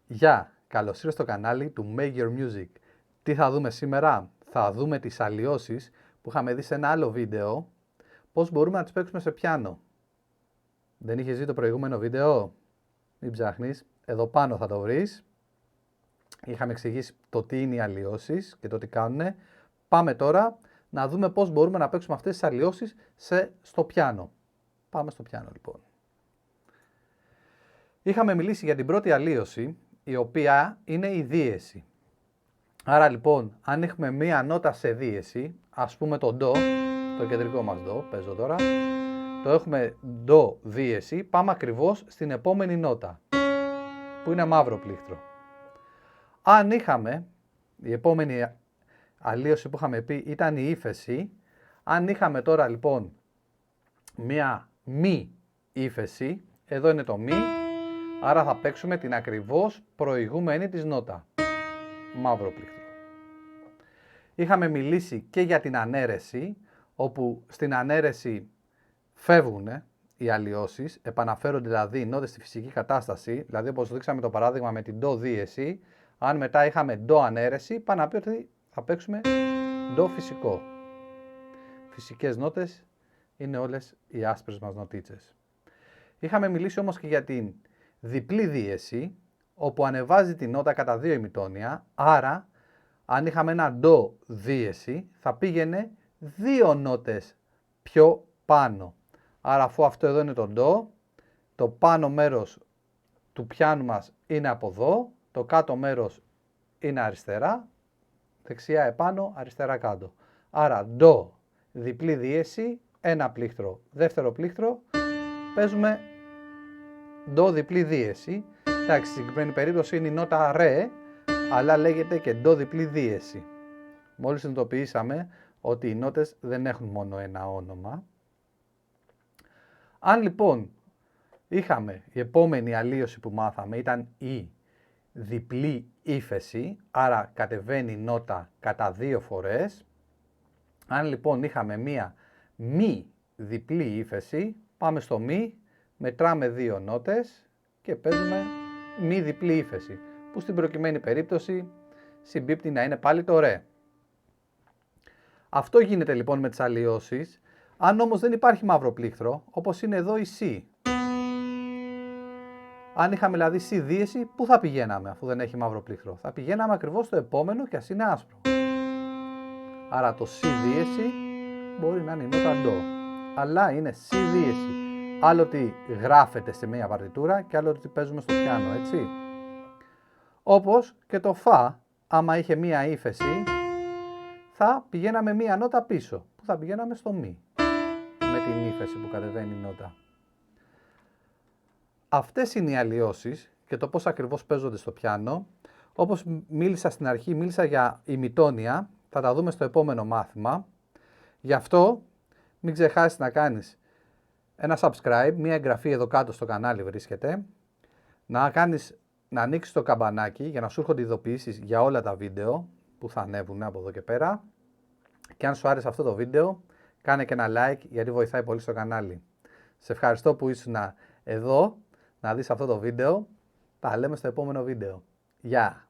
Γεια, καλώς ήρθες στο κανάλι του Make Your Music. Τι θα δούμε σήμερα? Θα δούμε τις αλλοιώσεις που είχαμε δει σε ένα άλλο βίντεο, πώς μπορούμε να τις παίξουμε σε πιάνο. Δεν είχες δει το προηγούμενο βίντεο? Μην ψάχνεις, εδώ πάνω θα το βρεις. Είχαμε εξηγήσει το τι είναι οι αλλοιώσεις και το τι κάνουν. Πάμε τώρα να δούμε πώς μπορούμε να παίξουμε αυτές τις αλλοιώσεις στο πιάνο. Πάμε στο πιάνο λοιπόν. Είχαμε μιλήσει για την πρώτη αλλοίωση, η οποία είναι η δίεση. Άρα λοιπόν, αν έχουμε μία νότα σε δίεση, ας πούμε το ντο, το κεντρικό μας ντο, παίζω τώρα, το έχουμε ντο δίεση, πάμε ακριβώς στην επόμενη νότα, που είναι μαύρο πλήκτρο. Αν είχαμε, η επόμενη αλλοίωση που είχαμε πει ήταν η ύφεση, αν είχαμε τώρα λοιπόν μία μη ύφεση, εδώ είναι το μη, άρα θα παίξουμε την ακριβώς προηγούμενη της νότα. Μαύρο πλήκτρο. Είχαμε μιλήσει και για την ανέρεση, όπου στην ανέρεση φεύγουν οι αλλοιώσεις, επαναφέρονται δηλαδή οι νότες στη φυσική κατάσταση, δηλαδή όπως δείξαμε το παράδειγμα με την ντο δίεση, αν μετά είχαμε ντο ανέρεση, πάει να πει ότι θα παίξουμε ντο φυσικό. Φυσικές νότες είναι όλες οι άσπρες μας νοτίτσες. Είχαμε μιλήσει όμως και για την διπλή δίεση, όπου ανεβάζει την νότα κατά 2 ημιτόνια, άρα αν είχαμε ένα ντο δίεση θα πήγαινε 2 νότες πιο πάνω. Άρα αφού αυτό εδώ είναι το ντο, το πάνω μέρος του πιάνου μας είναι από εδώ, το κάτω μέρος είναι αριστερά, δεξιά επάνω, αριστερά κάτω. Άρα ντο, διπλή δίεση, ένα πλήκτρο, δεύτερο πλήκτρο, παίζουμε ντο διπλή δίεση. Εντάξει, στην συγκεκριμένη περίπτωση είναι η νότα ρε, αλλά λέγεται και ντο διπλή δίεση. Μόλις συνειδητοποιήσαμε ότι οι νότες δεν έχουν μόνο ένα όνομα. Αν λοιπόν είχαμε, η επόμενη αλλοίωση που μάθαμε ήταν η διπλή ύφεση, άρα κατεβαίνει η νότα κατά 2 φορές. Αν λοιπόν είχαμε μία μη διπλή ύφεση, πάμε στο μη, μετράμε 2 νότες και παίζουμε μη διπλή ύφεση, που στην προκειμένη περίπτωση συμπίπτει να είναι πάλι το ρε. Αυτό γίνεται λοιπόν με τις αλλοιώσεις. Αν όμως δεν υπάρχει μαύρο πλήκτρο, όπως είναι εδώ η C. Αν είχαμε δηλαδή C δίεση, πού θα πηγαίναμε αφού δεν έχει μαύρο πλήκτρο? Θα πηγαίναμε ακριβώς στο επόμενο και ας είναι άσπρο. Άρα το C δίεση μπορεί να είναι η νότα ντο, αλλά είναι C δίεση. Άλλο ότι γράφεται σε μια παρτιτούρα και άλλο ότι παίζουμε στο πιάνο, έτσι. Όπως και το φα, άμα είχε μία ύφεση, θα πηγαίναμε μία νότα πίσω, που θα πηγαίναμε στο μη, με την ύφεση που κατεβαίνει η νότα. Αυτές είναι οι αλλοιώσεις και το πώς ακριβώς παίζονται στο πιάνο. Όπως μίλησα στην αρχή, μίλησα για ημιτόνια, θα τα δούμε στο επόμενο μάθημα. Γι' αυτό μην ξεχάσεις να κάνεις ένα subscribe, μία εγγραφή εδώ κάτω στο κανάλι βρίσκεται, να ανοίξεις το καμπανάκι για να σου έρχονται ειδοποιήσεις για όλα τα βίντεο που θα ανέβουν από εδώ και πέρα. Και αν σου άρεσε αυτό το βίντεο, κάνε και ένα like γιατί βοηθάει πολύ στο κανάλι. Σε ευχαριστώ που ήσουν εδώ να δεις αυτό το βίντεο. Τα λέμε στο επόμενο βίντεο. Γεια!